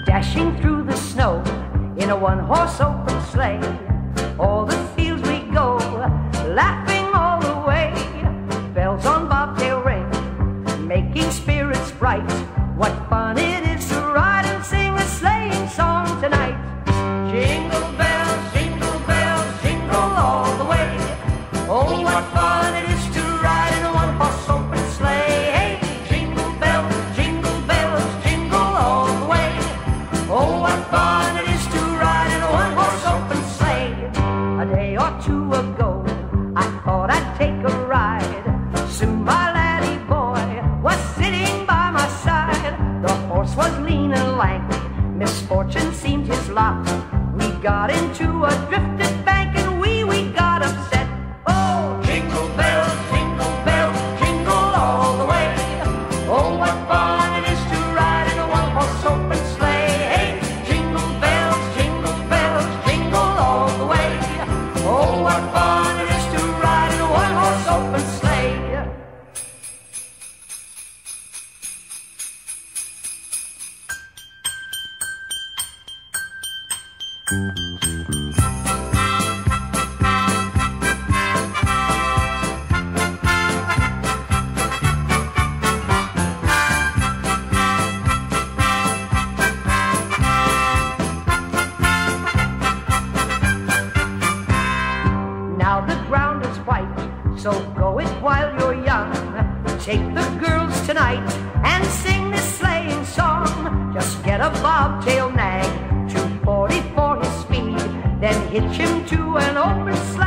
Dashing through the snow in a one-horse open sleigh, o'er the fields we go, laughing all the way. Bells on bobtail ring, making spirits bright. What fun it is to ride and sing a sleighing song tonight. Jingle bells, jingle all the way. Oh, what fun it is to ride in a one-horse open sleigh. Hey, jingle bells, jingle all the way. Oh, what fun it is to ride in a one-horse open sleigh. A day or two ago, I thought I'd take a ride. Soon my laddie boy was sitting by my side. The horse was lean and lank, misfortune seemed his lot. We got into a drifted bank and we got upset. Oh, jingle bells, jingle all the way. Oh, what fun it is to ride in a one-horse open sleigh. Hey, jingle bells, jingle all the way. Oh, what fun it is to ride in a one-horse open sleigh. Now the ground is white, so go it while you're young. Take the girls tonight and sing this sleighing song. Just get a bobtail nag, 240 for his speed, then hitch him to an open sleigh.